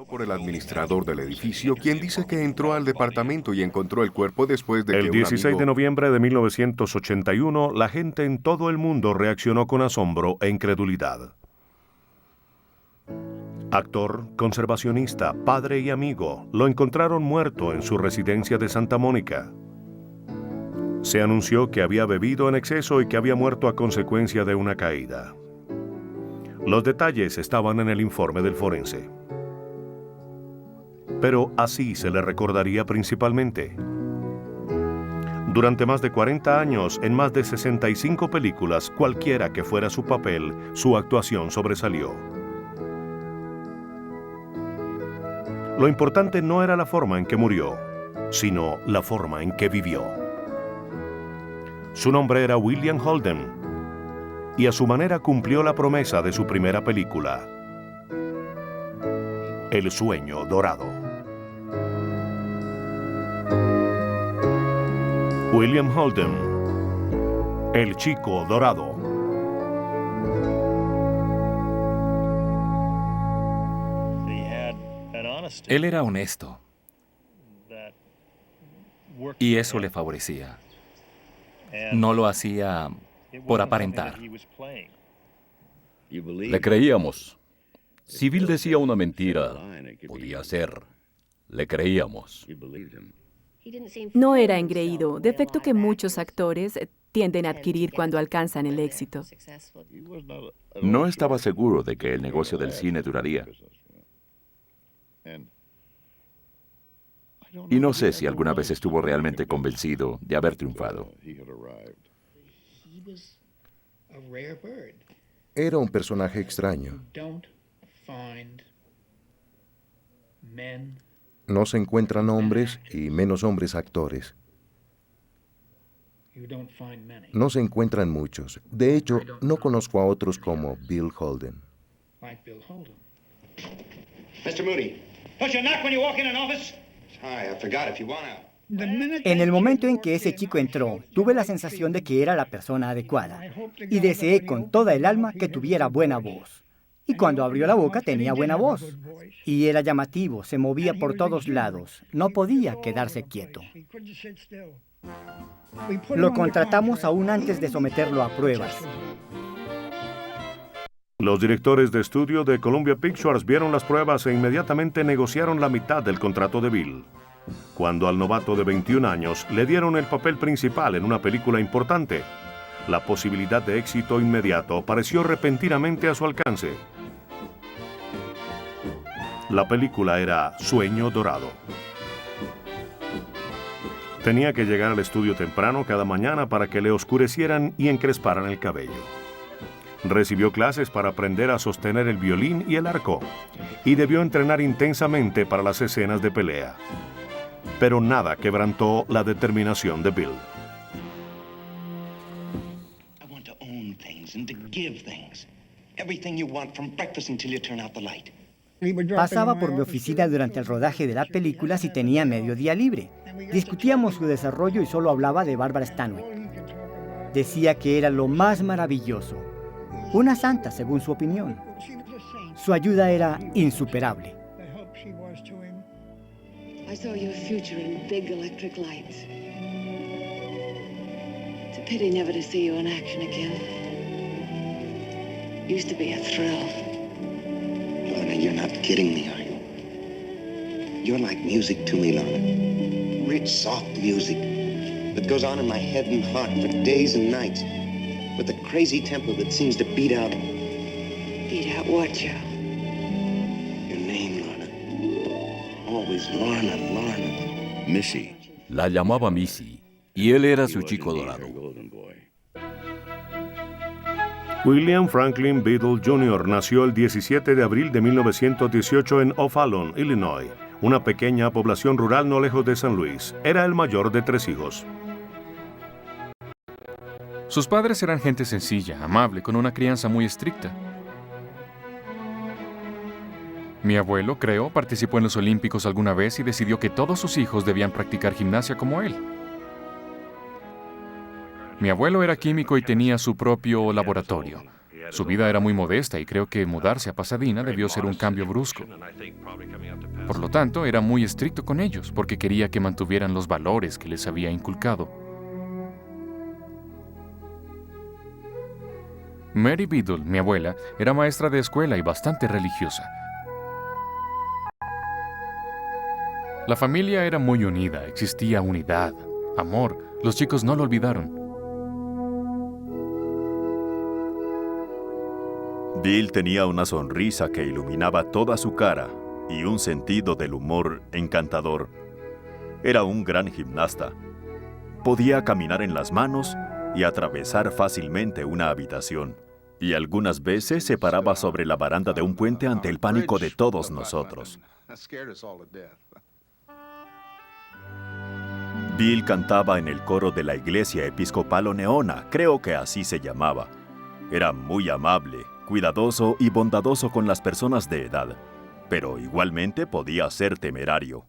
Por el administrador del edificio, quien dice que entró al departamento y encontró el cuerpo después de que El 16 de noviembre de 1981, la gente en todo el mundo reaccionó con asombro e incredulidad. Actor, conservacionista, padre y amigo, lo encontraron muerto en su residencia de Santa Mónica. Se anunció que había bebido en exceso y que había muerto a consecuencia de una caída. Los detalles estaban en el informe del forense. Pero así se le recordaría principalmente. Durante más de 40 años, en más de 65 películas, cualquiera que fuera su papel, su actuación sobresalió. Lo importante no era la forma en que murió, sino la forma en que vivió. Su nombre era William Holden, y a su manera cumplió la promesa de su primera película, El sueño dorado. William Holden, El chico dorado. Él era honesto, y eso le favorecía. No lo hacía por aparentar. Le creíamos. Si Bill decía una mentira, podía ser. Le creíamos. No era engreído, defecto que muchos actores tienden a adquirir cuando alcanzan el éxito. No estaba seguro de que el negocio del cine duraría. Y no sé si alguna vez estuvo realmente convencido de haber triunfado. Era un personaje extraño. No se encuentran hombres y menos hombres actores. No se encuentran muchos. De hecho, no conozco a otros como Bill Holden. Mr. Moody, don't you knock when you walk in an office? Sorry, I forgot if you wanna. En el momento en que ese chico entró, tuve la sensación de que era la persona adecuada y deseé con toda el alma que tuviera buena voz. Y cuando abrió la boca tenía buena voz. Y era llamativo, se movía por todos lados, no podía quedarse quieto. Lo contratamos aún antes de someterlo a pruebas. Los directores de estudio de Columbia Pictures vieron las pruebas e inmediatamente negociaron la mitad del contrato de Bill. Cuando al novato de 21 años le dieron el papel principal en una película importante, la posibilidad de éxito inmediato pareció repentinamente a su alcance. La película era Sueño Dorado. Tenía que llegar al estudio temprano cada mañana para que le oscurecieran y encresparan el cabello. Recibió clases para aprender a sostener el violín y el arco, y debió entrenar intensamente para las escenas de pelea. Pero nada quebrantó la determinación de Bill. I want to own things and to give things. Everything you want from breakfast until you turn out the light. Pasaba por mi oficina durante el rodaje de la película si tenía mediodía libre. Discutíamos su desarrollo y solo hablaba de Barbara Stanwyck. Decía que era lo más maravilloso. Una santa, según su opinión. Su ayuda era insuperable. I saw your future in big electric lights. It's a pity never to see you in action again. Used to be a thrill. Lorna, you're not kidding me, are you? You're like music to me, Lorna. Rich, soft music that goes on in my head and heart for days and nights. With a crazy tempo that seems to beat out... Beat out what, Joe? Your name, Lorna. Always Lorna, Lorna. Missy. La llamaba Missy, y él era su chico dorado. William Franklin Biddle Jr. nació el 17 de abril de 1918 en O'Fallon, Illinois, una pequeña población rural no lejos de San Luis. Era el mayor de 3 hijos. Sus padres eran gente sencilla, amable, con una crianza muy estricta. Mi abuelo, creo, participó en los Olímpicos alguna vez y decidió que todos sus hijos debían practicar gimnasia como él. Mi abuelo era químico y tenía su propio laboratorio. Su vida era muy modesta y creo que mudarse a Pasadena debió ser un cambio brusco. Por lo tanto, era muy estricto con ellos porque quería que mantuvieran los valores que les había inculcado. Mary Biddle, mi abuela, era maestra de escuela y bastante religiosa. La familia era muy unida, existía unidad, amor. Los chicos no lo olvidaron. Bill tenía una sonrisa que iluminaba toda su cara y un sentido del humor encantador. Era un gran gimnasta. Podía caminar en las manos y atravesar fácilmente una habitación. Y algunas veces se paraba sobre la baranda de un puente ante el pánico de todos nosotros. Bill cantaba en el coro de la iglesia episcopal Oneona, creo que así se llamaba. Era muy amable, cuidadoso y bondadoso con las personas de edad, pero igualmente podía ser temerario.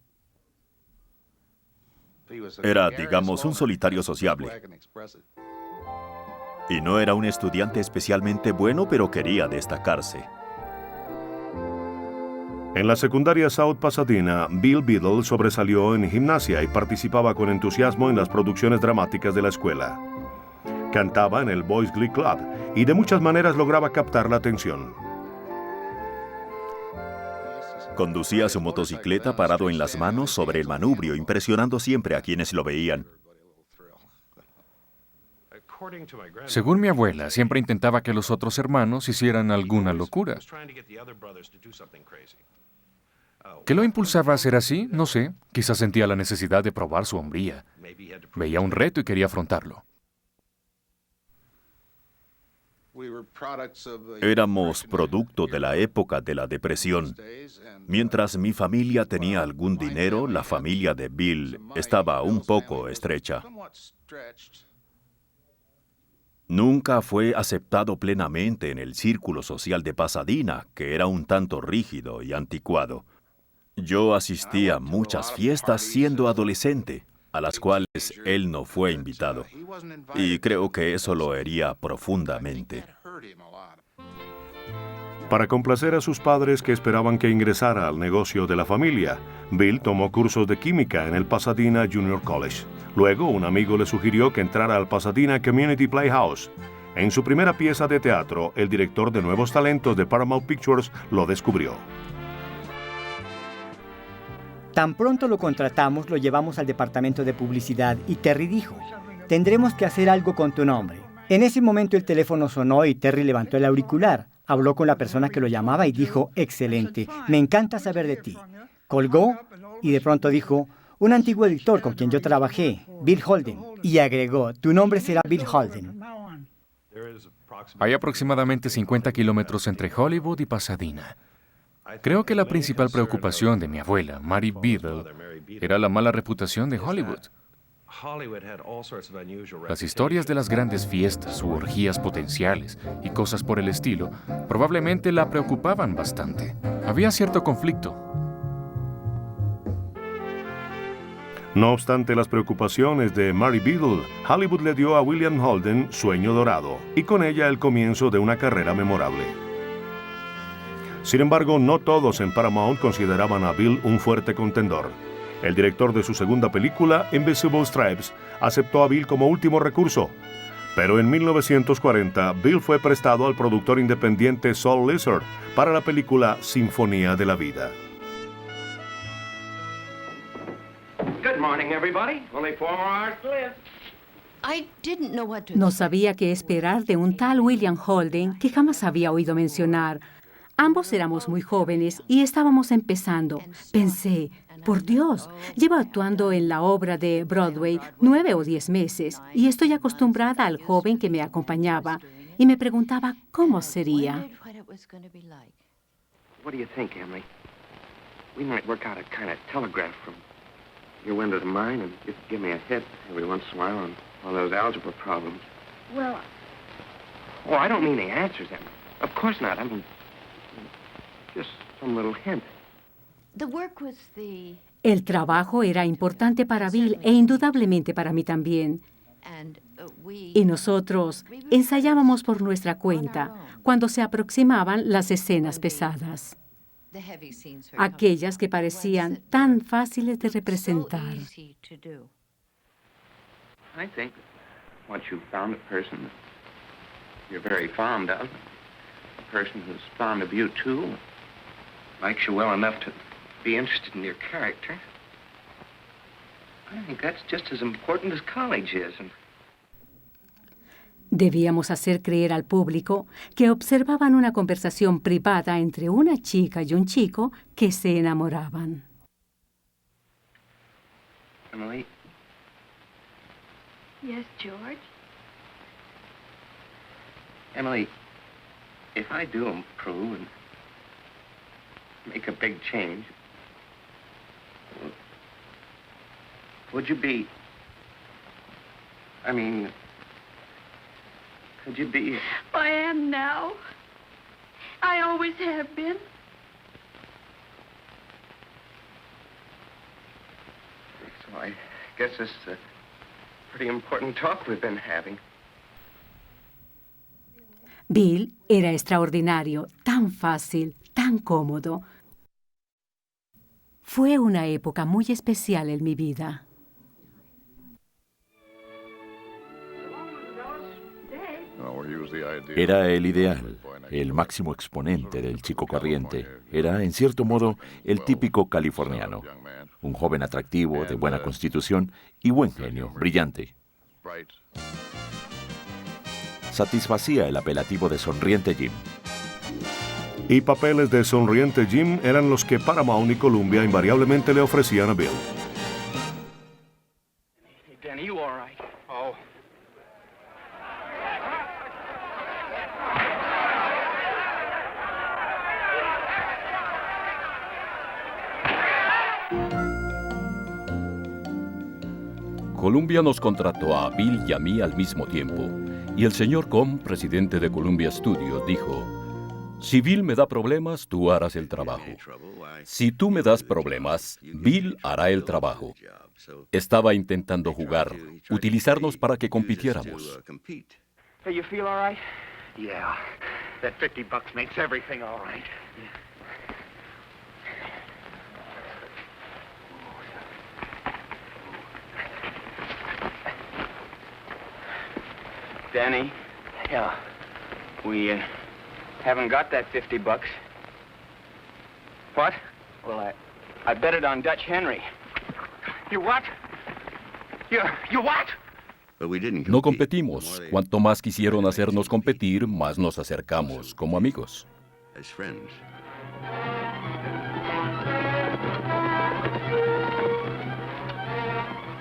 Era, digamos, un solitario sociable. Y no era un estudiante especialmente bueno, pero quería destacarse. En la secundaria South Pasadena, Bill Biddle sobresalió en gimnasia y participaba con entusiasmo en las producciones dramáticas de la escuela. Cantaba en el Boys Glee Club y de muchas maneras lograba captar la atención. Conducía su motocicleta parado en las manos sobre el manubrio, impresionando siempre a quienes lo veían. Según mi abuela, siempre intentaba que los otros hermanos hicieran alguna locura. ¿Qué lo impulsaba a hacer así? No sé. Quizás sentía la necesidad de probar su hombría. Veía un reto y quería afrontarlo. Éramos producto de la época de la depresión. Mientras mi familia tenía algún dinero, la familia de Bill estaba un poco estrecha. Nunca fue aceptado plenamente en el círculo social de Pasadena, que era un tanto rígido y anticuado. Yo asistí a muchas fiestas siendo adolescente, a las cuales él no fue invitado, y creo que eso lo hería profundamente. Para complacer a sus padres que esperaban que ingresara al negocio de la familia, Bill tomó cursos de química en el Pasadena Junior College. Luego, un amigo le sugirió que entrara al Pasadena Community Playhouse. En su primera pieza de teatro, el director de Nuevos Talentos de Paramount Pictures lo descubrió. Tan pronto lo contratamos, lo llevamos al departamento de publicidad y Terry dijo, tendremos que hacer algo con tu nombre. En ese momento el teléfono sonó y Terry levantó el auricular. Habló con la persona que lo llamaba y dijo, excelente, me encanta saber de ti. Colgó y de pronto dijo, un antiguo editor con quien yo trabajé, Bill Holden. Y agregó, tu nombre será Bill Holden. Hay aproximadamente 50 kilómetros entre Hollywood y Pasadena. Creo que la principal preocupación de mi abuela, Mary Biddle, era la mala reputación de Hollywood. Las historias de las grandes fiestas u orgías potenciales y cosas por el estilo probablemente la preocupaban bastante. Había cierto conflicto. No obstante las preocupaciones de Mary Biddle, Hollywood le dio a William Holden Sueño Dorado y con ella el comienzo de una carrera memorable. Sin embargo, no todos en Paramount consideraban a Bill un fuerte contendor. El director de su segunda película, Invisible Stripes, aceptó a Bill como último recurso. Pero en 1940, Bill fue prestado al productor independiente Sol Lizard para la película Sinfonía de la Vida. Good morning, everybody. Only 4 more hours to live. No sabía qué esperar de un tal William Holden que jamás había oído mencionar. Ambos éramos muy jóvenes y estábamos empezando. Pensé, por Dios, llevo actuando en la obra de Broadway 9 o 10 meses y estoy acostumbrada al joven que me acompañaba. Y me preguntaba cómo sería. What do you think, Emily? We might work out a kind of telegraph from your window to mine and you could give me a hit every once in a while on one of those algebra problems. Well... Oh, I don't mean the answers, Emily. Of course not. I mean, just some little hint. El trabajo era importante para Bill e indudablemente para mí también. Y nosotros ensayábamos por nuestra cuenta cuando se aproximaban las escenas pesadas, aquellas que parecían tan fáciles de representar. I think once you've found a person that you're very fond of, a person who's fond of you too, likes you well enough to be interested in your character, I think that's just as important as college is. Debíamos hacer creer al público que observaban una conversación privada entre una chica y un chico que se enamoraban. Emily? Yes, George? Emily, if I do improve and make a big change, would you be... could you be... I am now. I always have been. So I guess this is a pretty important talk we've been having. Bill era extraordinario, tan fácil, tan cómodo. Fue una época muy especial en mi vida. Era el ideal, el máximo exponente del chico corriente. Era, en cierto modo, el típico californiano. Un joven atractivo, de buena constitución y buen genio, brillante. Satisfacía el apelativo de Sonriente Jim. Y papeles de Sonriente Jim eran los que Paramount y Columbia invariablemente le ofrecían a Bill. Hey, Danny, you all right? Oh. Columbia nos contrató a Bill y a mí al mismo tiempo, y el señor Cohn, presidente de Columbia Studios, dijo: si Bill me da problemas, tú harás el trabajo. Si tú me das problemas, Bill hará el trabajo. Estaba intentando jugar, utilizarnos para que compitiéramos. Hey, you feel all right? Yeah. That $50 makes everything all right. Danny? Yeah. We haven't got that $50. What? Well, I bet it on Dutch Henry. You what? You what? No competimos. Cuanto más quisieron hacernos competir, más nos acercamos como amigos.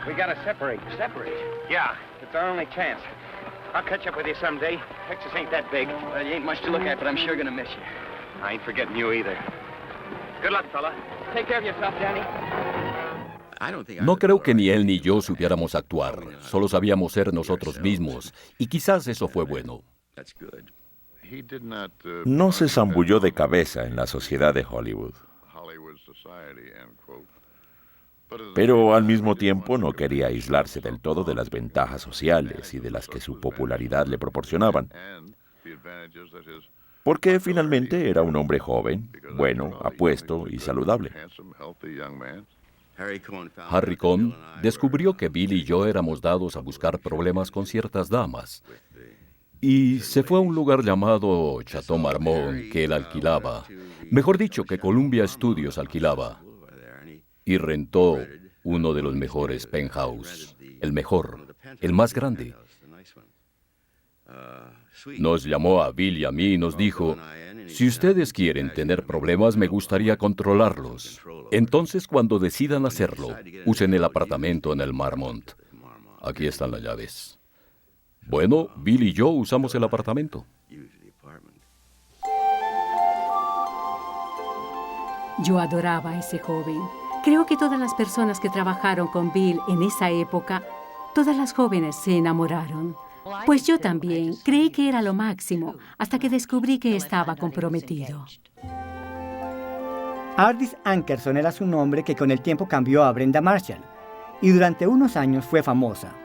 We gotta separate. Separate? Yeah, it's our only chance. I'll catch up with you someday. Texas ain't that big. Well, you ain't much to look at, but I'm sure gonna miss you. I ain't forgetting you either. Good luck, fella. Take care of yourself, Danny. No creo que ni él ni yo supiéramos actuar. Solo sabíamos ser nosotros mismos. Y quizás eso fue bueno. No se zambulló de cabeza en la sociedad de Hollywood. Pero al mismo tiempo no quería aislarse del todo de las ventajas sociales y de las que su popularidad le proporcionaban. Porque finalmente era un hombre joven, bueno, apuesto y saludable. Harry Cohn descubrió que Bill y yo éramos dados a buscar problemas con ciertas damas. Y se fue a un lugar llamado Chateau Marmont que él alquilaba. Mejor dicho, que Columbia Studios alquilaba. Y rentó uno de los mejores penthouse, el mejor, el más grande. Nos llamó a Bill y a mí y nos dijo: si ustedes quieren tener problemas, me gustaría controlarlos. Entonces, cuando decidan hacerlo, usen el apartamento en el Marmont. Aquí están las llaves. Bueno, Bill y yo usamos el apartamento. Yo adoraba a ese joven. Creo que todas las personas que trabajaron con Bill en esa época, todas las jóvenes se enamoraron. Pues yo también creí que era lo máximo, hasta que descubrí que estaba comprometido. Ardis Ankerson era su nombre, que con el tiempo cambió a Brenda Marshall, y durante unos años fue famosa.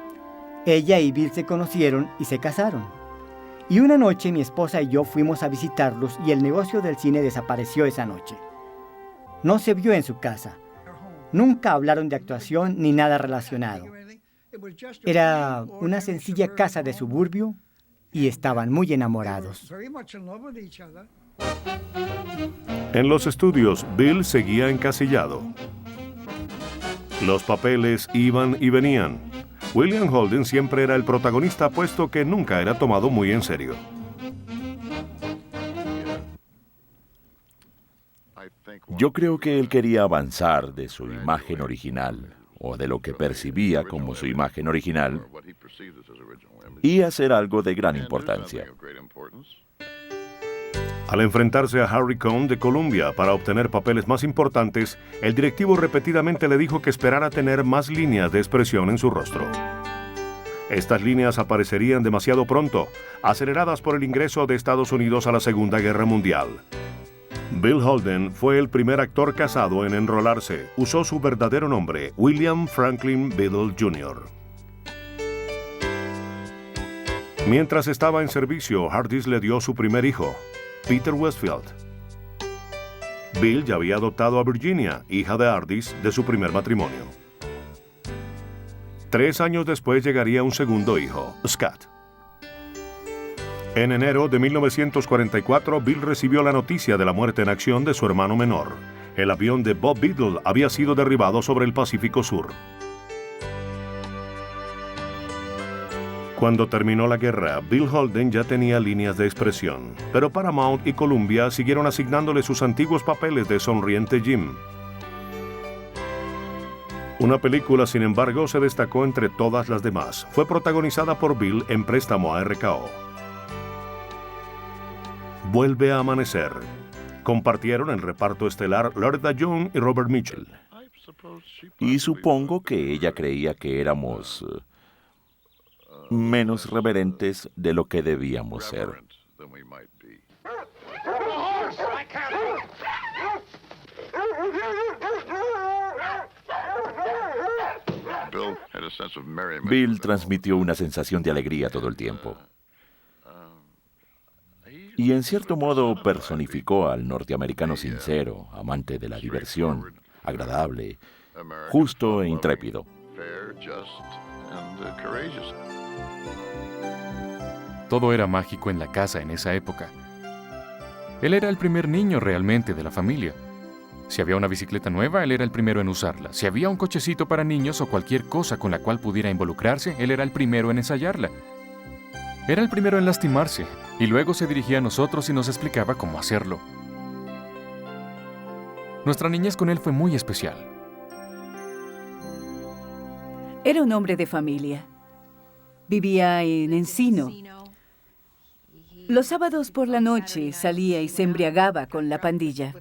Ella y Bill se conocieron y se casaron. Y una noche mi esposa y yo fuimos a visitarlos y el negocio del cine desapareció esa noche. No se vio en su casa. Nunca hablaron de actuación ni nada relacionado. Era una sencilla casa de suburbio y estaban muy enamorados. En los estudios, Bill seguía encasillado. Los papeles iban y venían. William Holden siempre era el protagonista, puesto que nunca era tomado muy en serio. Yo creo que él quería avanzar de su imagen original, o de lo que percibía como su imagen original, y hacer algo de gran importancia. Al enfrentarse a Harry Cohn de Columbia para obtener papeles más importantes, el directivo repetidamente le dijo que esperara tener más líneas de expresión en su rostro. Estas líneas aparecerían demasiado pronto, aceleradas por el ingreso de Estados Unidos a la Segunda Guerra Mundial. Bill Holden fue el primer actor casado en enrolarse. Usó su verdadero nombre, William Franklin Biddle Jr. Mientras estaba en servicio, Hardis le dio su primer hijo, Peter Westfield. Bill ya había adoptado a Virginia, hija de Hardis, de su primer matrimonio. 3 años después llegaría un segundo hijo, Scott. En enero de 1944, Bill recibió la noticia de la muerte en acción de su hermano menor. El avión de Bob Biddle había sido derribado sobre el Pacífico Sur. Cuando terminó la guerra, Bill Holden ya tenía líneas de expresión, pero Paramount y Columbia siguieron asignándole sus antiguos papeles de sonriente Jim. Una película, sin embargo, se destacó entre todas las demás. Fue protagonizada por Bill en préstamo a RKO. Vuelve a amanecer. Compartieron el reparto estelar Loretta Young y Robert Mitchell. Y supongo que ella creía que éramos menos reverentes de lo que debíamos ser. Bill transmitió una sensación de alegría todo el tiempo. Y en cierto modo personificó al norteamericano sincero, amante de la diversión, agradable, justo e intrépido. Todo era mágico en la casa en esa época. Él era el primer niño realmente de la familia. Si había una bicicleta nueva, él era el primero en usarla. Si había un cochecito para niños o cualquier cosa con la cual pudiera involucrarse, él era el primero en ensayarla. Era el primero en lastimarse, y luego se dirigía a nosotros y nos explicaba cómo hacerlo. Nuestra niñez con él fue muy especial. Era un hombre de familia. Vivía en Encino. Los sábados por la noche salía y se embriagaba con la pandilla.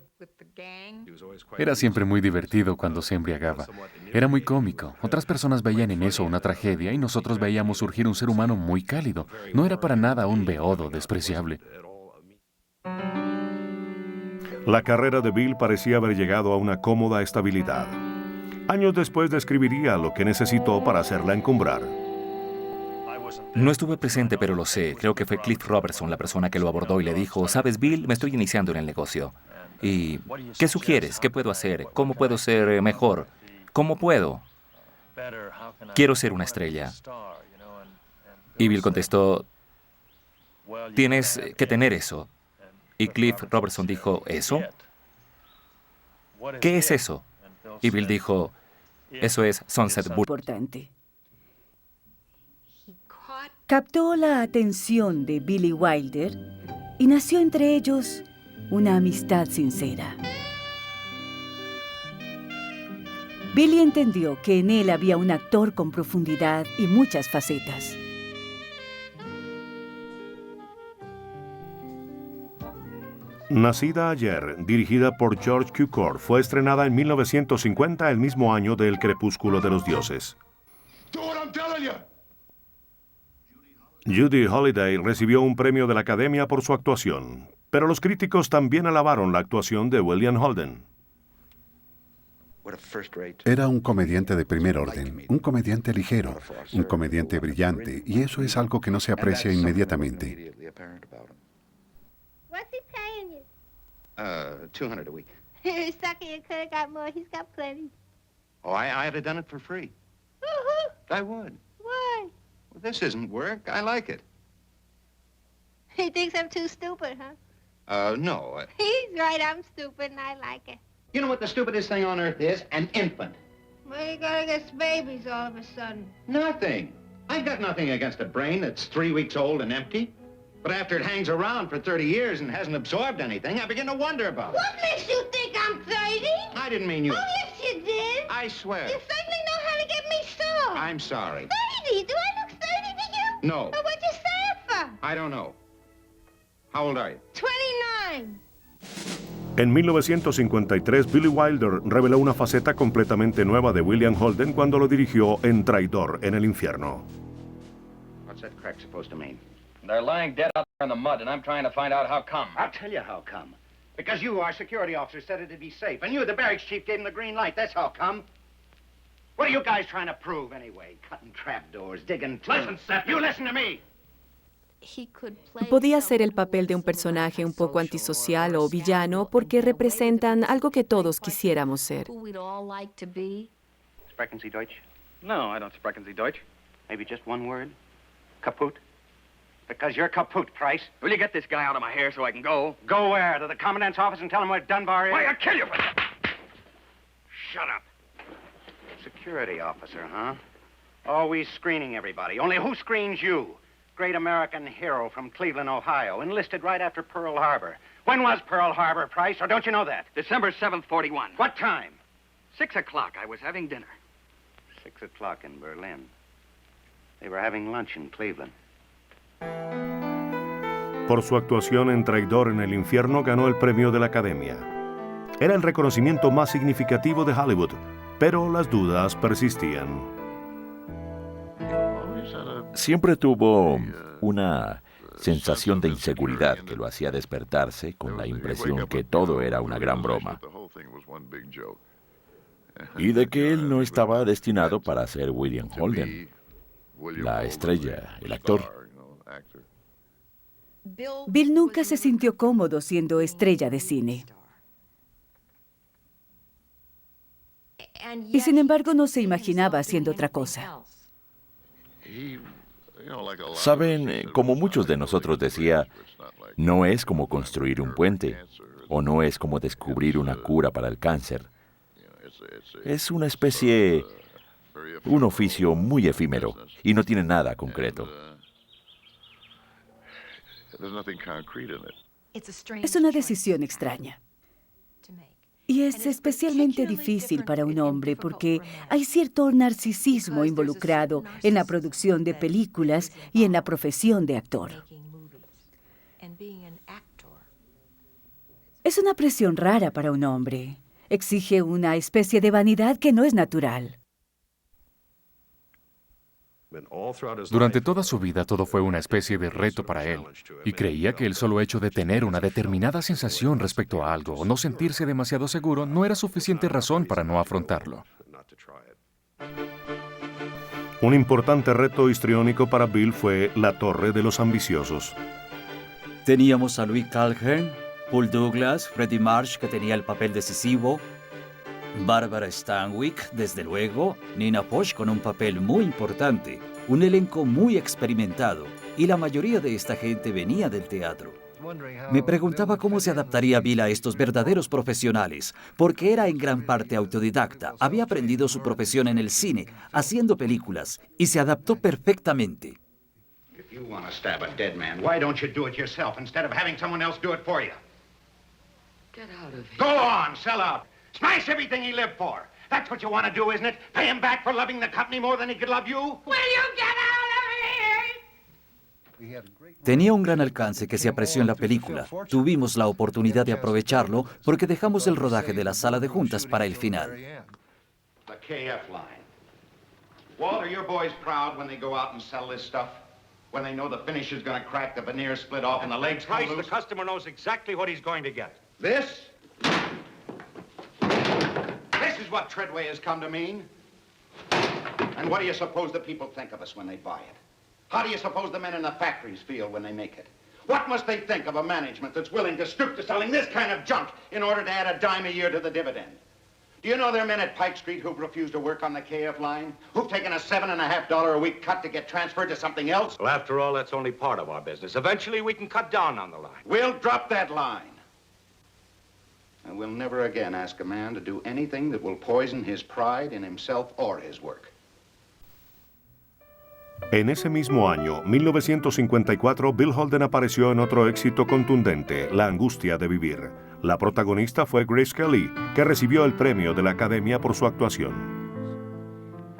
Era siempre muy divertido cuando se embriagaba. Era muy cómico. Otras personas veían en eso una tragedia y nosotros veíamos surgir un ser humano muy cálido. No era para nada un beodo despreciable. La carrera de Bill parecía haber llegado a una cómoda estabilidad. Años después describiría lo que necesitó para hacerla encumbrar. No estuve presente, pero lo sé. Creo que fue Cliff Robertson la persona que lo abordó y le dijo, ¿sabes, Bill? Me estoy iniciando en el negocio. ¿Y qué sugieres? ¿Qué puedo hacer? ¿Cómo puedo ser mejor? ¿Cómo puedo? Quiero ser una estrella. Y Bill contestó, tienes que tener eso. Y Cliff Robertson dijo, ¿eso? ¿Qué es eso? Y Bill dijo, eso es Sunset Boulevard. Importante. Captó la atención de Billy Wilder y nació entre ellos una amistad sincera. Billy entendió que en él había un actor con profundidad y muchas facetas. Nacida ayer, dirigida por George Cukor, fue estrenada en 1950, el mismo año de El Crepúsculo de los Dioses. Judy Holliday recibió un premio de la Academia por su actuación, pero los críticos también alabaron la actuación de William Holden. Era un comediante de primer orden, un comediante ligero, un comediante brillante, y eso es algo que no se aprecia inmediatamente. What's he paying you? $200 a week. Sucker, you could have got more. He's got plenty. Oh, I'd have done it for free. I would. Why? Well, this isn't work. I like it. He thinks I'm too stupid, huh? No. He's right, I'm stupid and I like it. You know what the stupidest thing on earth is? An infant. Well, you got against babies all of a sudden. Nothing. I got nothing against a brain that's 3 weeks old and empty. But after it hangs around for 30 years and hasn't absorbed anything, I begin to wonder about it. What makes you think I'm 30? I didn't mean you. Oh, yes, you did. I swear. You certainly know how to get me sore. I'm sorry. 30? Do I look 30 to you? No. Well, what'd you say it for? I don't know. How old are you? 29. En 1953, Billy Wilder reveló una faceta completamente nueva de William Holden cuando lo dirigió en Traidor en el infierno. What's that crack supposed to mean? They're lying dead out there in the mud, and I'm trying to find out how come. I'll tell you how come. Because you, our security officer, said it'd be safe. And you, the barracks chief, gave him the green light. That's how come. What are you guys trying to prove, anyway? Cutting trapdoors, digging... Listen, Seth, you listen to me! Podía ser el papel de un personaje un poco antisocial o villano porque representan algo que todos quisiéramos ser. Sprechen Sie Deutsch? No, I don't sprechen Sie Deutsch. Maybe just one word? Kaput? Because you're kaput, Price. Will you get this guy out of my hair so I can go? Go where? To the commandant's office and tell him where Dunbar is? Why, I'll kill you for that! Shut up. Security officer, huh? Always screening everybody. Only who screens you? Great American hero from Cleveland, Ohio, enlisted right after Pearl Harbor. When was Pearl Harbor, Price, or don't you know that? December 7th, 41. What time? 6 o'clock. I was having dinner. 6 o'clock in Berlin. They were having lunch in Cleveland. Por su actuación en Traidor en el infierno ganó el premio de la Academia. Era el reconocimiento más significativo de Hollywood, pero las dudas persistían. Siempre tuvo una sensación de inseguridad que lo hacía despertarse con la impresión que todo era una gran broma y de que él no estaba destinado para ser William Holden, la estrella, el actor. Bill nunca se sintió cómodo siendo estrella de cine. Y sin embargo no se imaginaba haciendo otra cosa. Saben, como muchos de nosotros decía, no es como construir un puente o no es como descubrir una cura para el cáncer. Es una especie, un oficio muy efímero y no tiene nada concreto. Es una decisión extraña. Y es especialmente difícil para un hombre porque hay cierto narcisismo involucrado en la producción de películas y en la profesión de actor. Es una presión rara para un hombre. Exige una especie de vanidad que no es natural. Durante toda su vida todo fue una especie de reto para él, y creía que el solo hecho de tener una determinada sensación respecto a algo o no sentirse demasiado seguro no era suficiente razón para no afrontarlo. Un importante reto histriónico para Bill fue La Torre de los Ambiciosos. Teníamos a Louis Calhern, Paul Douglas, Freddie Marsh, que tenía el papel decisivo, Barbara Stanwyck, desde luego, Nina Posh con un papel muy importante, un elenco muy experimentado, y la mayoría de esta gente venía del teatro. Me preguntaba cómo se adaptaría Bill a estos verdaderos profesionales, porque era en gran parte autodidacta, había aprendido su profesión en el cine, haciendo películas, y se adaptó perfectamente. If you want to stab a dead man, why don't you do it yourself instead of having someone else do it for you? Get out of here. Go on, sell out. Smash everything he lived for. That's what you want to do, isn't it? Pay him back for loving the company more than he could love you? Will you get out of here? Tenía un gran alcance que se apreció en la película. Tuvimos la oportunidad de aprovecharlo porque dejamos el rodaje de la sala de juntas para el final. The KF line. Walt, are your boys proud when they go out and sell this stuff? When they know the finish is going to crack, the veneer split off, and the legs come loose? The customer knows exactly what he's going to get. This is what Treadway has come to mean. And what do you suppose the people think of us when they buy it? How do you suppose the men in the factories feel when they make it? What must they think of a management that's willing to stoop to selling this kind of junk in order to add a dime a year to the dividend? Do you know there are men at Pike Street who've refused to work on the KF line? Who've taken a $7.50 a week cut to get transferred to something else? Well, after all, that's only part of our business. Eventually, we can cut down on the line. We'll drop that line. And we'll never again ask a man to do anything that will poison his pride in himself or his work. En ese mismo año, 1954, Bill Holden apareció en otro éxito contundente, La angustia de vivir. La protagonista fue Grace Kelly, que recibió el premio de la Academia por su actuación.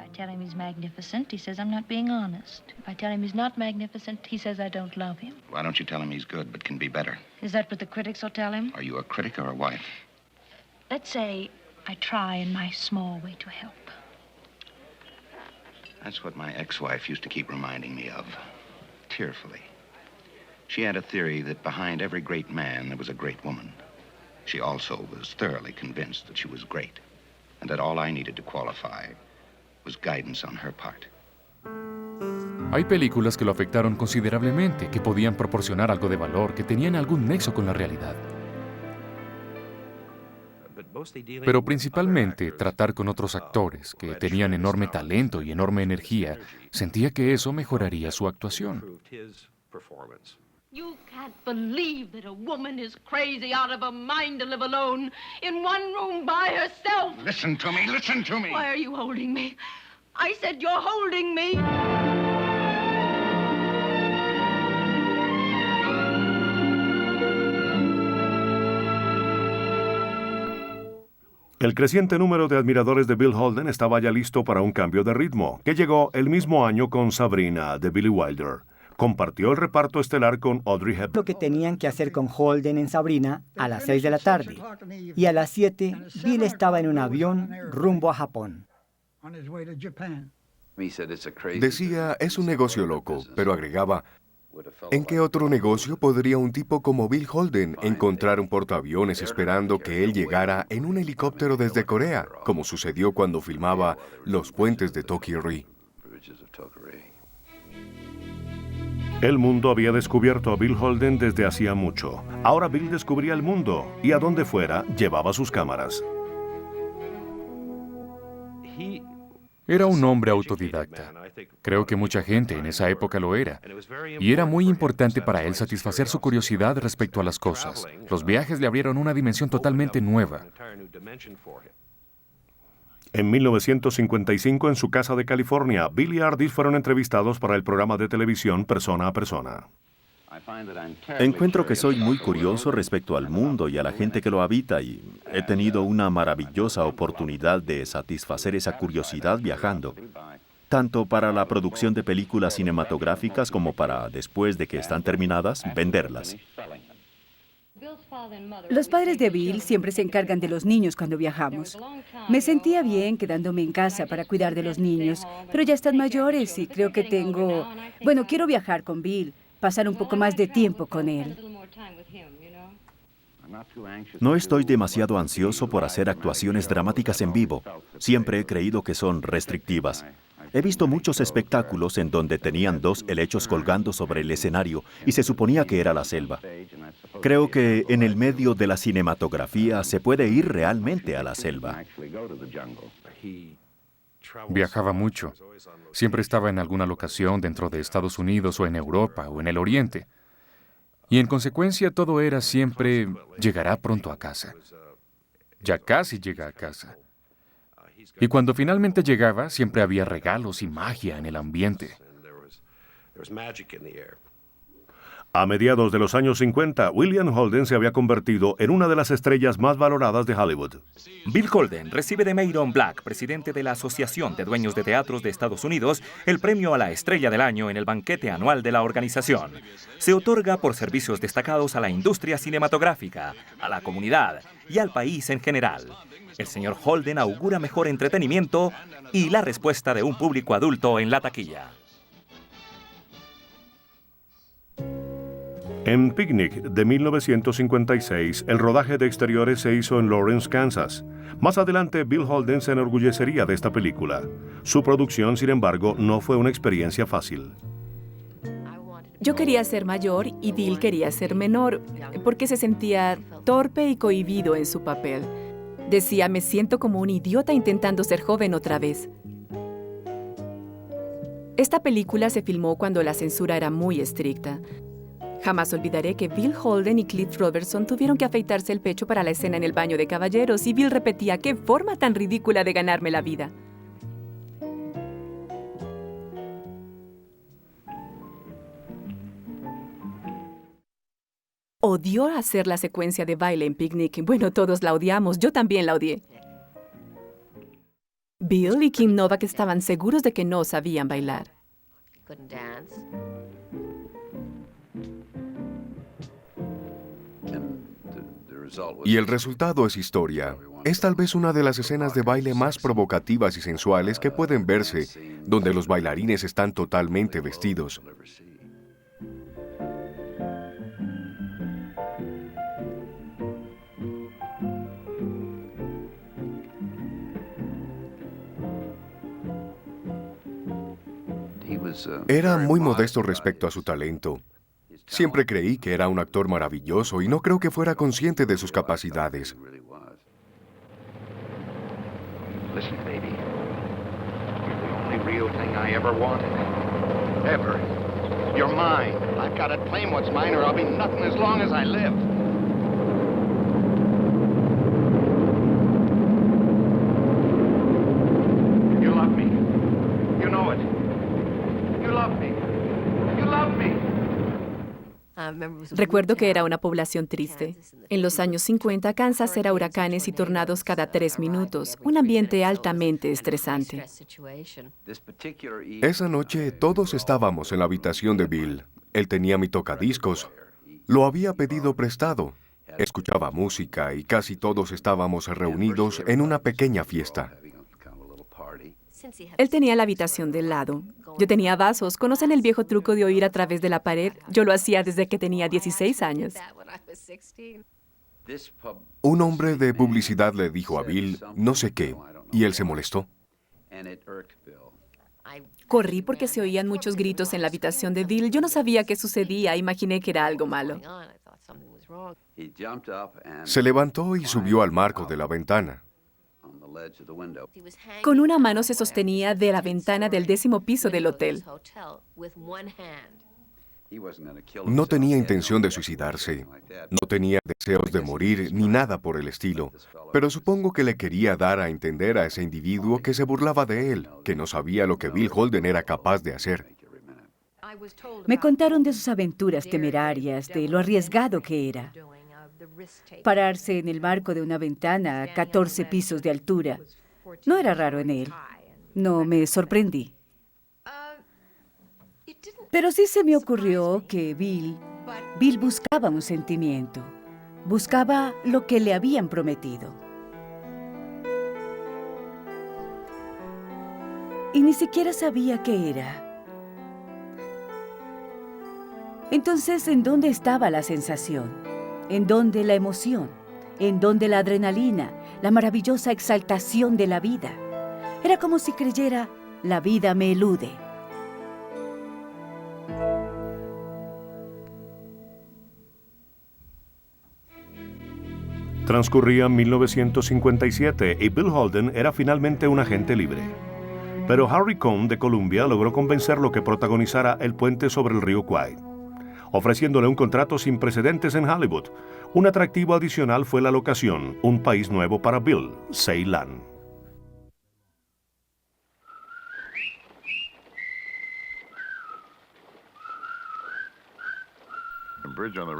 If I tell him he's magnificent, he says I'm not being honest. If I tell him he's not magnificent, he says I don't love him. Why don't you tell him he's good but can be better? Is that what the critics will tell him? Are you a critic or a wife? Let's say I try in my small way to help. That's what my ex-wife used to keep reminding me of, tearfully. She had a theory that behind every great man there was a great woman. She also was thoroughly convinced that she was great, and that all I needed to qualify was guidance on her part. Hay películas que lo afectaron considerablemente, que podían proporcionar algo de valor, que tenían algún nexo con la realidad. Pero principalmente tratar con otros actores que tenían enorme talento y enorme energía, sentía que eso mejoraría su actuación. You can't believe that a woman is crazy out of her mind to live alone in one room by herself. Listen to me, listen to me. Why are you holding me? I said you're holding me. El creciente número de admiradores de Bill Holden estaba ya listo para un cambio de ritmo, que llegó el mismo año con Sabrina, de Billy Wilder. Compartió el reparto estelar con Audrey Hepburn. Lo que tenían que hacer con Holden en Sabrina a las 6 de la tarde. Y a las 7, Bill estaba en un avión rumbo a Japón. Decía, es un negocio loco, pero agregaba, ¿en qué otro negocio podría un tipo como Bill Holden encontrar un portaaviones esperando que él llegara en un helicóptero desde Corea, como sucedió cuando filmaba Los puentes de Tokyo-ri? El mundo había descubierto a Bill Holden desde hacía mucho. Ahora Bill descubría el mundo y a donde fuera llevaba sus cámaras. Era un hombre autodidacta. Creo que mucha gente en esa época lo era. Y era muy importante para él satisfacer su curiosidad respecto a las cosas. Los viajes le abrieron una dimensión totalmente nueva. En 1955, en su casa de California, Bill y Ardis fueron entrevistados para el programa de televisión Persona a Persona. Encuentro que soy muy curioso respecto al mundo y a la gente que lo habita y he tenido una maravillosa oportunidad de satisfacer esa curiosidad viajando, tanto para la producción de películas cinematográficas como para, después de que están terminadas, venderlas. Los padres de Bill siempre se encargan de los niños cuando viajamos. Me sentía bien quedándome en casa para cuidar de los niños, pero ya están mayores y creo que quiero viajar con Bill, pasar un poco más de tiempo con él. No estoy demasiado ansioso por hacer actuaciones dramáticas en vivo. Siempre he creído que son restrictivas. He visto muchos espectáculos en donde tenían 2 helechos colgando sobre el escenario y se suponía que era la selva. Creo que en el medio de la cinematografía se puede ir realmente a la selva. Viajaba mucho. Siempre estaba en alguna locación dentro de Estados Unidos o en Europa o en el Oriente. Y en consecuencia todo era siempre, llegará pronto a casa. Ya casi llega a casa. Y cuando finalmente llegaba, siempre había regalos y magia en el ambiente. A mediados de los años 50, William Holden se había convertido en una de las estrellas más valoradas de Hollywood. Bill Holden recibe de Myron Black, presidente de la Asociación de Dueños de Teatros de Estados Unidos, el premio a la Estrella del Año en el banquete anual de la organización. Se otorga por servicios destacados a la industria cinematográfica, a la comunidad y al país en general. El señor Holden augura mejor entretenimiento y la respuesta de un público adulto en la taquilla. En Picnic de 1956, el rodaje de exteriores se hizo en Lawrence, Kansas. Más adelante, Bill Holden se enorgullecería de esta película. Su producción, sin embargo, no fue una experiencia fácil. Yo quería ser mayor y Bill quería ser menor, porque se sentía torpe y cohibido en su papel. Decía, me siento como un idiota intentando ser joven otra vez. Esta película se filmó cuando la censura era muy estricta. Jamás olvidaré que Bill Holden y Cliff Robertson tuvieron que afeitarse el pecho para la escena en el baño de caballeros y Bill repetía, ¡qué forma tan ridícula de ganarme la vida! Odió hacer la secuencia de baile en Picnic. Bueno, todos la odiamos, yo también la odié. Bill y Kim Novak estaban seguros de que no sabían bailar. Y el resultado es historia. Es tal vez una de las escenas de baile más provocativas y sensuales que pueden verse, donde los bailarines están totalmente vestidos. Era muy modesto respecto a su talento. Siempre creí que era un actor maravilloso y no creo que fuera consciente de sus capacidades. Listen, baby. You're the only real thing I ever wanted. Ever. You're mine. I've got to claim what's mine or I'll be nothing as long as I live. You love me. You know it. You love me. You love me. Recuerdo que era una población triste. En los años 50, Kansas era huracanes y tornados cada 3 minutos, un ambiente altamente estresante. Esa noche todos estábamos en la habitación de Bill. Él tenía mi tocadiscos. Lo había pedido prestado. Escuchaba música y casi todos estábamos reunidos en una pequeña fiesta. Él tenía la habitación del lado. Yo tenía vasos. ¿Conocen el viejo truco de oír a través de la pared? Yo lo hacía desde que tenía 16 años. Un hombre de publicidad le dijo a Bill no sé qué, y él se molestó. Corrí porque se oían muchos gritos en la habitación de Bill. Yo no sabía qué sucedía, imaginé que era algo malo. Se levantó y subió al marco de la ventana. Con una mano se sostenía de la ventana del 10º piso del hotel. No tenía intención de suicidarse, no tenía deseos de morir ni nada por el estilo, pero supongo que le quería dar a entender a ese individuo que se burlaba de él, que no sabía lo que Bill Holden era capaz de hacer. Me contaron de sus aventuras temerarias, de lo arriesgado que era. Pararse en el marco de una ventana a 14 pisos de altura. No era raro en él. No me sorprendí. Pero sí se me ocurrió que Bill buscaba un sentimiento. Buscaba lo que le habían prometido. Y ni siquiera sabía qué era. Entonces, ¿en dónde estaba la sensación? ¿En dónde la emoción? ¿En dónde la adrenalina? La maravillosa exaltación de la vida. Era como si creyera, la vida me elude. Transcurría 1957 y Bill Holden era finalmente un agente libre. Pero Harry Cohn de Columbia logró convencerlo que protagonizara El puente sobre el río Kwai, ofreciéndole un contrato sin precedentes en Hollywood. Un atractivo adicional fue la locación, un país nuevo para Bill, Ceilán.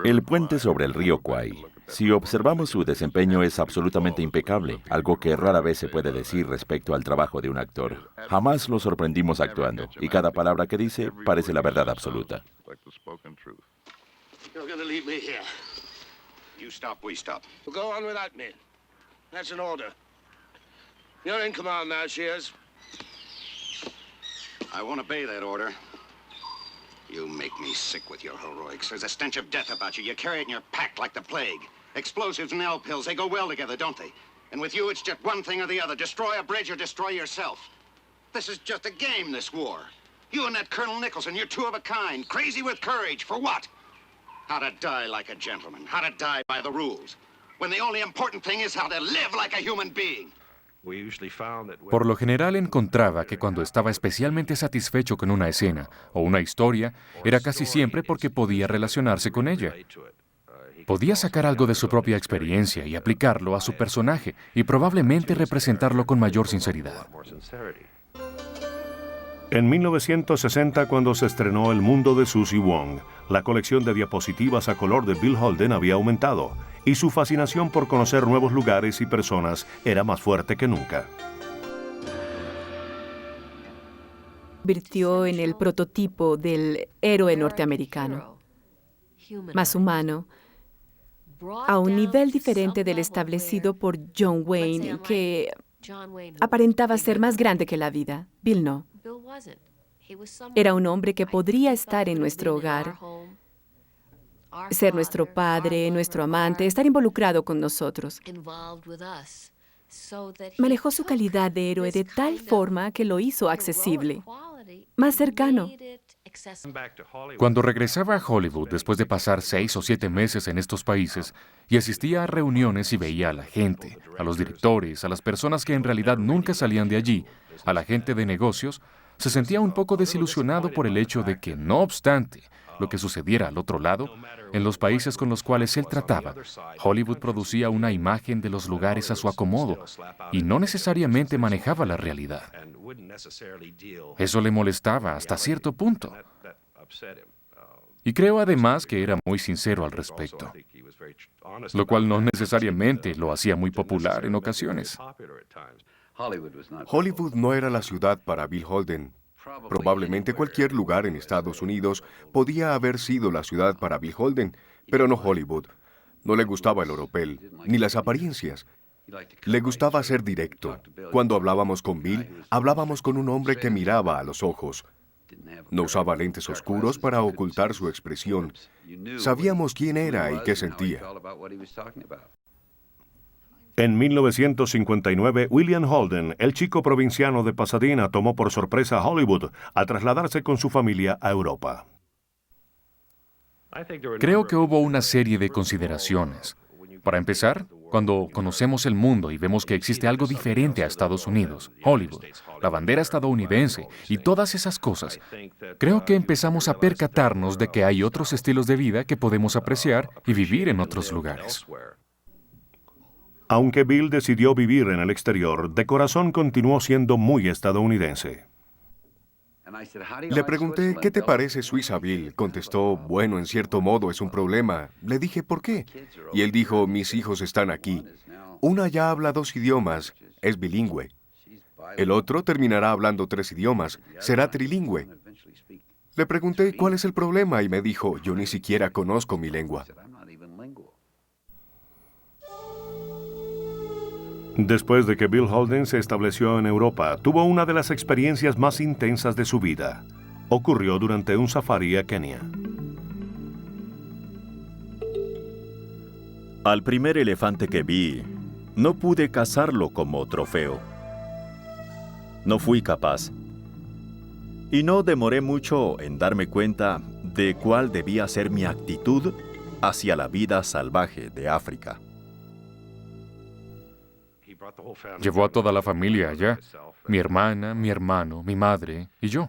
El puente sobre el río Kwai. Si observamos su desempeño es absolutamente impecable, algo que rara vez se puede decir respecto al trabajo de un actor. Jamás lo sorprendimos actuando, y cada palabra que dice parece la verdad absoluta. You're gonna leave me here. You stop, we stop. Well, go on without me. That's an order. You're in command now, Shears. I won't obey that order. You make me sick with your heroics. There's a stench of death about you. You carry it in your pack like the plague. Explosives and L pills, they go well together, don't they? And with you, it's just one thing or the other. Destroy a bridge or destroy yourself. This is just a game, this war. You and that Colonel Nicholson, you're two of a kind. Crazy with courage. For what? How to die like a gentleman. How to die by the rules. When the only important thing is how to live like a human being. Por lo general encontraba que cuando estaba especialmente satisfecho con una escena o una historia, era casi siempre porque podía relacionarse con ella. Podía sacar algo de su propia experiencia y aplicarlo a su personaje y probablemente representarlo con mayor sinceridad. En 1960, cuando se estrenó El mundo de Susie Wong, la colección de diapositivas a color de Bill Holden había aumentado y su fascinación por conocer nuevos lugares y personas era más fuerte que nunca. Convirtió en el prototipo del héroe norteamericano, más humano, a un nivel diferente del establecido por John Wayne, que aparentaba ser más grande que la vida. Bill no. Era un hombre que podría estar en nuestro hogar, ser nuestro padre, nuestro amante, estar involucrado con nosotros. Manejó su calidad de héroe de tal forma que lo hizo accesible, más cercano. Cuando regresaba a Hollywood después de pasar 6 o 7 meses en estos países y asistía a reuniones y veía a la gente, a los directores, a las personas que en realidad nunca salían de allí, a la gente de negocios, se sentía un poco desilusionado por el hecho de que, no obstante lo que sucediera al otro lado, en los países con los cuales él trataba, Hollywood producía una imagen de los lugares a su acomodo y no necesariamente manejaba la realidad. Eso le molestaba hasta cierto punto. Y creo además que era muy sincero al respecto, lo cual no necesariamente lo hacía muy popular en ocasiones. Hollywood no era la ciudad para Bill Holden. Probablemente cualquier lugar en Estados Unidos podía haber sido la ciudad para Bill Holden, pero no Hollywood. No le gustaba el oropel, ni las apariencias. Le gustaba ser directo. Cuando hablábamos con Bill, hablábamos con un hombre que miraba a los ojos. No usaba lentes oscuros para ocultar su expresión. Sabíamos quién era y qué sentía. En 1959, William Holden, el chico provinciano de Pasadena, tomó por sorpresa a Hollywood al trasladarse con su familia a Europa. Creo que hubo una serie de consideraciones. Para empezar, cuando conocemos el mundo y vemos que existe algo diferente a Estados Unidos, Hollywood, la bandera estadounidense y todas esas cosas, creo que empezamos a percatarnos de que hay otros estilos de vida que podemos apreciar y vivir en otros lugares. Aunque Bill decidió vivir en el exterior, de corazón continuó siendo muy estadounidense. Le pregunté, ¿qué te parece Suiza, Bill? Contestó, bueno, en cierto modo es un problema. Le dije, ¿por qué? Y él dijo, mis hijos están aquí. Una ya habla 2 idiomas, es bilingüe. El otro terminará hablando 3 idiomas, será trilingüe. Le pregunté, ¿cuál es el problema? Y me dijo, yo ni siquiera conozco mi lengua. Después de que Bill Holden se estableció en Europa, tuvo una de las experiencias más intensas de su vida. Ocurrió durante un safari a Kenia. Al primer elefante que vi, no pude cazarlo como trofeo. No fui capaz. Y no demoré mucho en darme cuenta de cuál debía ser mi actitud hacia la vida salvaje de África. Llevó a toda la familia allá, mi hermana, mi hermano, mi madre y yo.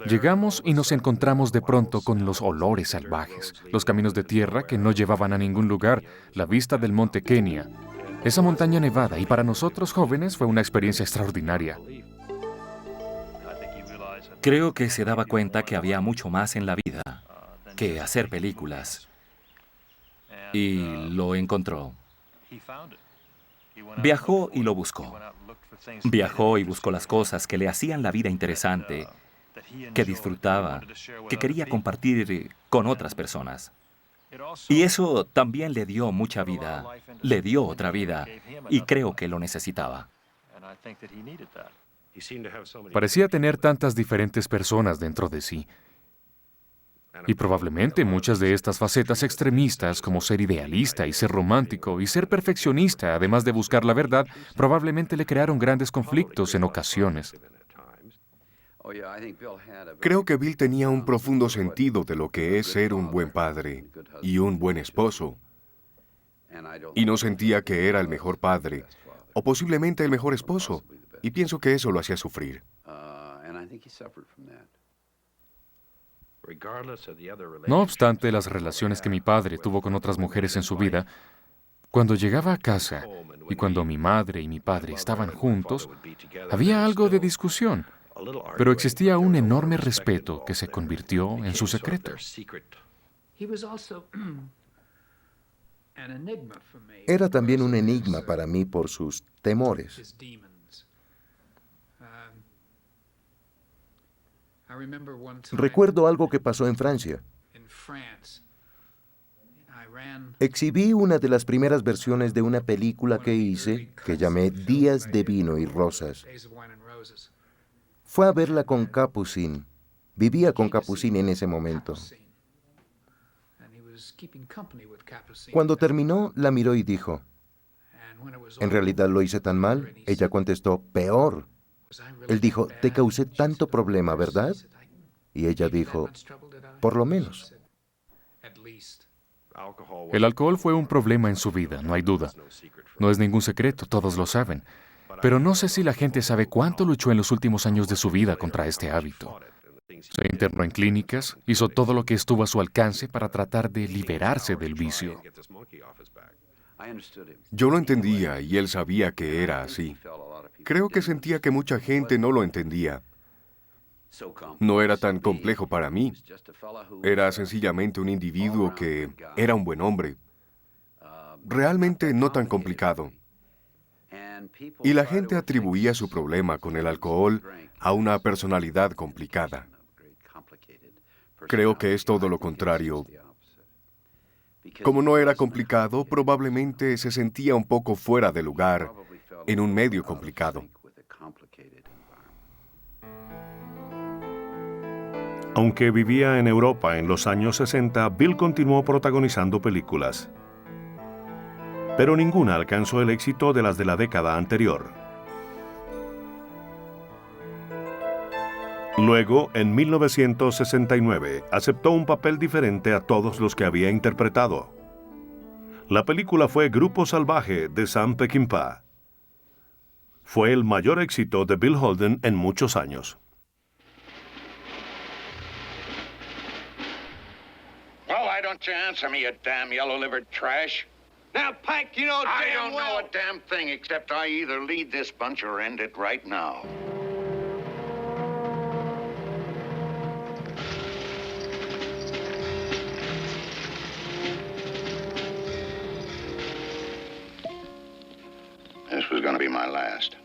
Llegamos y nos encontramos de pronto con los olores salvajes, los caminos de tierra que no llevaban a ningún lugar, la vista del monte Kenia, esa montaña nevada, y para nosotros jóvenes fue una experiencia extraordinaria. Creo que se daba cuenta que había mucho más en la vida que hacer películas. Y lo encontró. Viajó y lo buscó. Viajó y buscó las cosas que le hacían la vida interesante, que disfrutaba, que quería compartir con otras personas. Y eso también le dio mucha vida, le dio otra vida, y creo que lo necesitaba. Parecía tener tantas diferentes personas dentro de sí. Y probablemente muchas de estas facetas extremistas, como ser idealista y ser romántico y ser perfeccionista, además de buscar la verdad, probablemente le crearon grandes conflictos en ocasiones. Creo que Bill tenía un profundo sentido de lo que es ser un buen padre y un buen esposo. Y no sentía que era el mejor padre, o posiblemente el mejor esposo, y pienso que eso lo hacía sufrir. No obstante las relaciones que mi padre tuvo con otras mujeres en su vida, cuando llegaba a casa y cuando mi madre y mi padre estaban juntos, había algo de discusión, pero existía un enorme respeto que se convirtió en su secreto. Era también un enigma para mí por sus temores. Recuerdo algo que pasó en Francia. Exhibí una de las primeras versiones de una película que hice, que llamé Días de Vino y Rosas. Fue a verla con Capucine. Vivía con Capucine en ese momento. Cuando terminó, la miró y dijo, ¿en realidad lo hice tan mal? Ella contestó, peor. Él dijo, te causé tanto problema, ¿verdad? Y ella dijo, por lo menos. El alcohol fue un problema en su vida, no hay duda. No es ningún secreto, todos lo saben. Pero no sé si la gente sabe cuánto luchó en los últimos años de su vida contra este hábito. Se internó en clínicas, hizo todo lo que estuvo a su alcance para tratar de liberarse del vicio. Yo lo entendía y él sabía que era así. Creo que sentía que mucha gente no lo entendía. No era tan complejo para mí. Era sencillamente un individuo que era un buen hombre. Realmente no tan complicado. Y la gente atribuía su problema con el alcohol a una personalidad complicada. Creo que es todo lo contrario. Como no era complicado, probablemente se sentía un poco fuera de lugar en un medio complicado. Aunque vivía en Europa en los años 60, Bill continuó protagonizando películas. Pero ninguna alcanzó el éxito de las de la década anterior. Luego, en 1969, aceptó un papel diferente a todos los que había interpretado. La película fue Grupo Salvaje de Sam Peckinpah. Fue el mayor éxito de Bill Holden en muchos años. Well, why don't you answer me, you damn yellow-livered trash? Now, Pike, you know damn well... I don't know a damn thing, except I either lead this bunch or end it right now. This was going to be my last.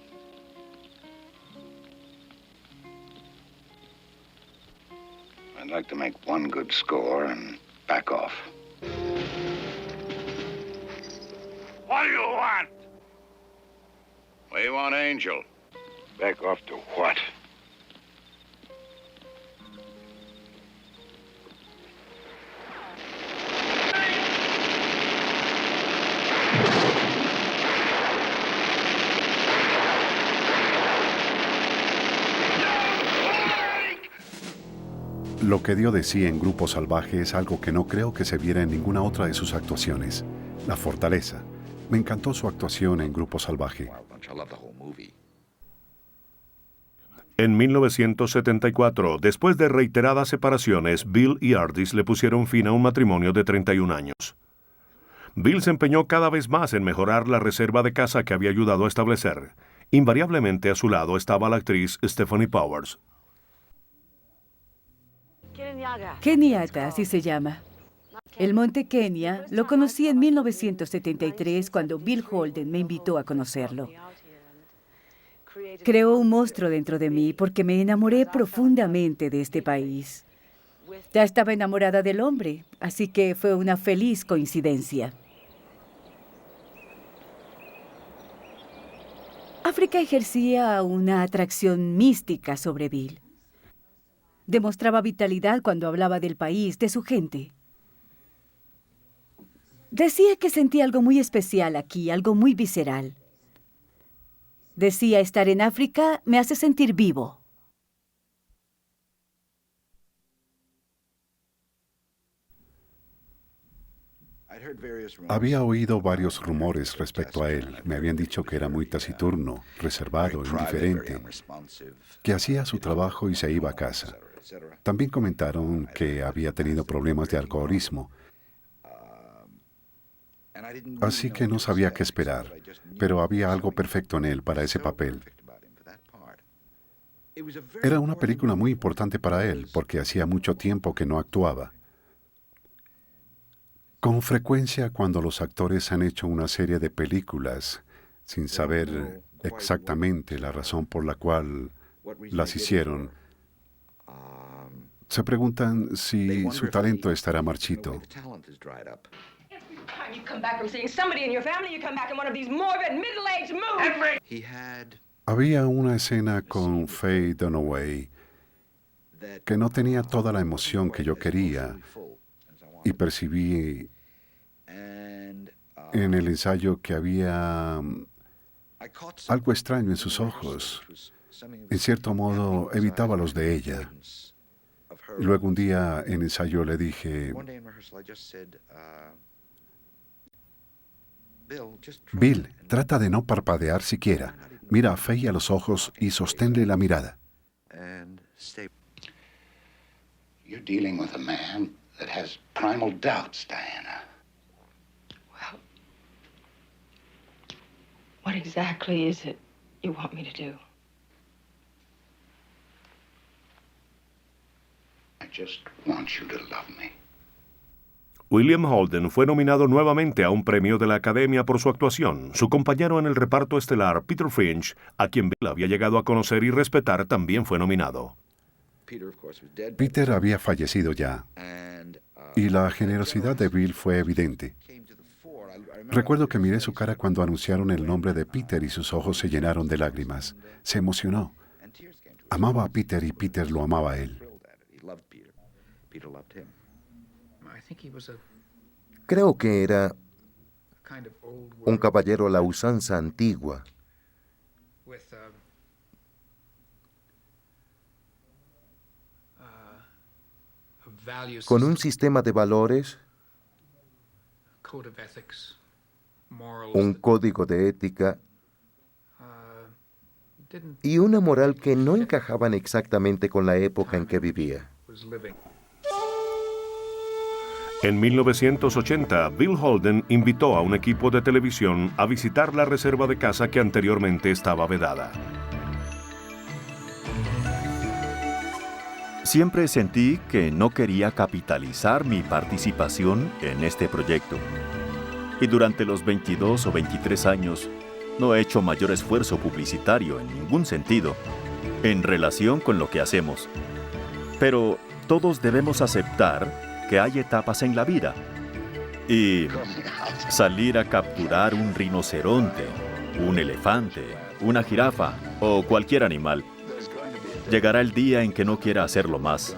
I'd like to make one good score and back off. What do you want? We want Angel. Back off to what? Lo que dio de sí en Grupo Salvaje es algo que no creo que se viera en ninguna otra de sus actuaciones. La fortaleza. Me encantó su actuación en Grupo Salvaje. En 1974, después de reiteradas separaciones, Bill y Ardis le pusieron fin a un matrimonio de 31 años. Bill se empeñó cada vez más en mejorar la reserva de caza que había ayudado a establecer. Invariablemente a su lado estaba la actriz Stephanie Powers. Kenyatta, así se llama. El Monte Kenia lo conocí en 1973 cuando Bill Holden me invitó a conocerlo. Creó un monstruo dentro de mí porque me enamoré profundamente de este país. Ya estaba enamorada del hombre, así que fue una feliz coincidencia. África ejercía una atracción mística sobre Bill. Demostraba vitalidad cuando hablaba del país, de su gente. Decía que sentía algo muy especial aquí, algo muy visceral. Decía, estar en África me hace sentir vivo. Había oído varios rumores respecto a él. Me habían dicho que era muy taciturno, reservado, indiferente, que hacía su trabajo y se iba a casa. También comentaron que había tenido problemas de alcoholismo. Así que no sabía qué esperar, pero había algo perfecto en él para ese papel. Era una película muy importante para él, porque hacía mucho tiempo que no actuaba. Con frecuencia, cuando los actores han hecho una serie de películas sin saber exactamente la razón por la cual las hicieron, se preguntan si su talento estará marchito. Había una escena con Faye Dunaway que no tenía toda la emoción que yo quería y percibí en el ensayo que había algo extraño en sus ojos. En cierto modo, evitaba los de ella. Luego un día en ensayo le dije, Bill, trata de no parpadear siquiera. Mira a Faye a los ojos y sosténle la mirada. You're dealing with a man that has primal doubts, Diana. Well, what exactly is it you want me to do? I just want you to love me. William Holden fue nominado nuevamente a un premio de la Academia por su actuación. Su compañero en el reparto estelar, Peter Finch, a quien Bill había llegado a conocer y respetar, también fue nominado. Peter había fallecido ya, y la generosidad de Bill fue evidente. Recuerdo que miré su cara cuando anunciaron el nombre de Peter y sus ojos se llenaron de lágrimas. Se emocionó. Amaba a Peter y Peter lo amaba a él. Creo que era un caballero a la usanza antigua. Con un sistema de valores, un código de ética y una moral que no encajaban exactamente con la época en que vivía. En 1980, Bill Holden invitó a un equipo de televisión a visitar la reserva de caza que anteriormente estaba vedada. Siempre sentí que no quería capitalizar mi participación en este proyecto. Y durante los 22 o 23 años, no he hecho mayor esfuerzo publicitario en ningún sentido, en relación con lo que hacemos. Pero todos debemos aceptar que hay etapas en la vida. Y salir a capturar un rinoceronte, un elefante, una jirafa o cualquier animal, llegará el día en que no quiera hacerlo más.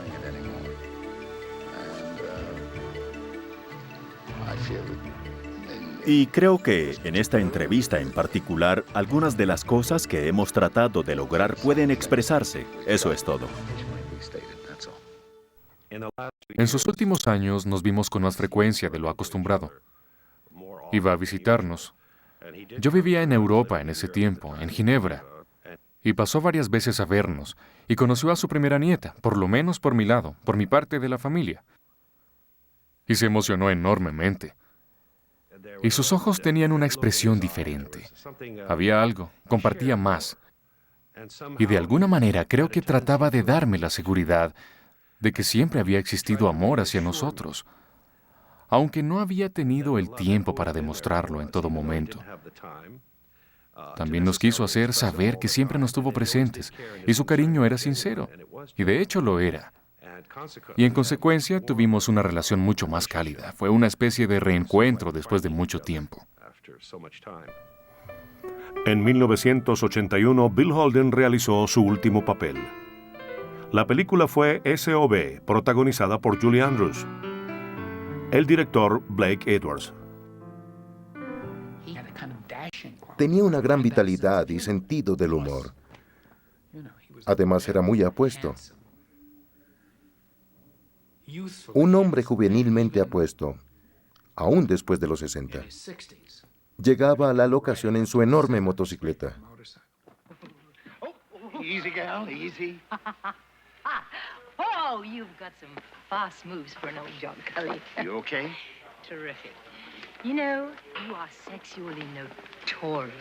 Y creo que en esta entrevista en particular, algunas de las cosas que hemos tratado de lograr pueden expresarse. Eso es todo. En sus últimos años nos vimos con más frecuencia de lo acostumbrado. Iba a visitarnos. Yo vivía en Europa en ese tiempo, en Ginebra, y pasó varias veces a vernos, y conoció a su primera nieta, por lo menos por mi lado, por mi parte de la familia. Y se emocionó enormemente. Y sus ojos tenían una expresión diferente. Había algo, compartía más. Y de alguna manera creo que trataba de darme la seguridad de que siempre había existido amor hacia nosotros, aunque no había tenido el tiempo para demostrarlo en todo momento. También nos quiso hacer saber que siempre nos tuvo presentes, y su cariño era sincero, y de hecho lo era. Y en consecuencia tuvimos una relación mucho más cálida. Fue una especie de reencuentro después de mucho tiempo. En 1981, Bill Holden realizó su último papel. La película fue S.O.B., protagonizada por Julie Andrews. El director, Blake Edwards. Tenía una gran vitalidad y sentido del humor. Además, era muy apuesto. Un hombre juvenilmente apuesto, aún después de los 60. Llegaba a la locación en su enorme motocicleta. Easy, gal, easy. Oh, you've got some fast moves for an old John Cully. You okay? Terrific. You know, you are sexually notorious.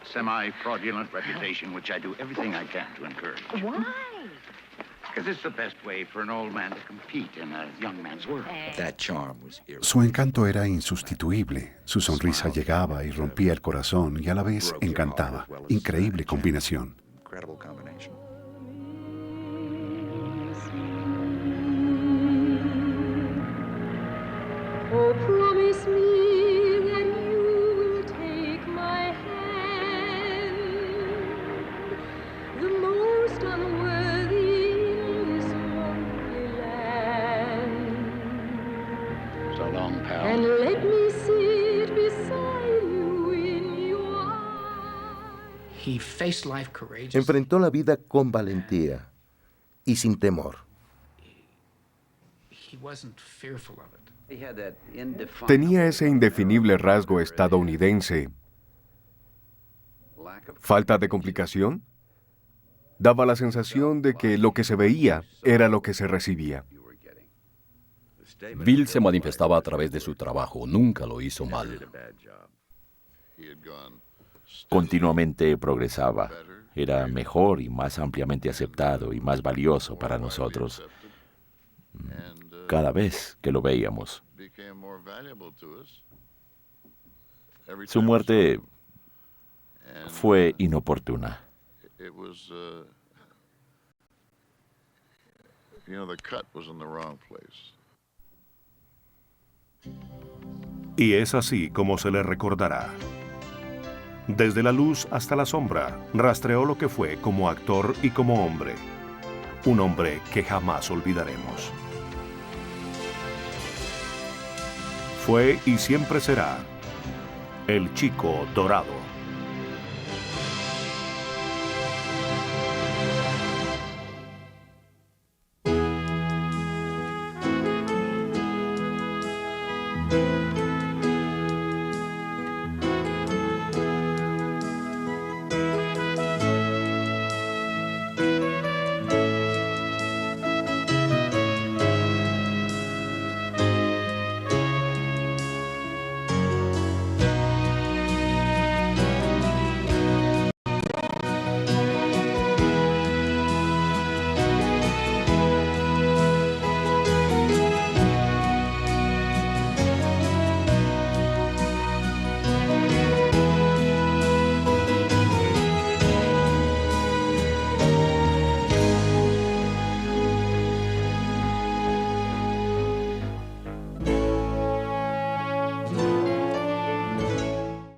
Semi-fraudulent reputation, which I do everything I can to encourage. Why? Because it's the best way for an old man to compete in a young man's world. Su encanto era insustituible. Su sonrisa llegaba y rompía el corazón y a la vez encantaba. Increíble combinación. Incredible combination. Oh, promise me that you will take my hand, the most unworthy in this lonely land. So long, pal. And let me sit beside you in your eyes. Enfrentó la vida con valentía y sin temor. Tenía ese indefinible rasgo estadounidense. ¿Falta de complicación? Daba la sensación de que lo que se veía era lo que se recibía. Bill se manifestaba a través de su trabajo, nunca lo hizo mal. Continuamente progresaba. Era mejor y más ampliamente aceptado y más valioso para nosotros cada vez que lo veíamos. Su muerte fue inoportuna. Y es así como se le recordará. Desde la luz hasta la sombra, rastreó lo que fue como actor y como hombre. Un hombre que jamás olvidaremos. Fue y siempre será el Chico Dorado.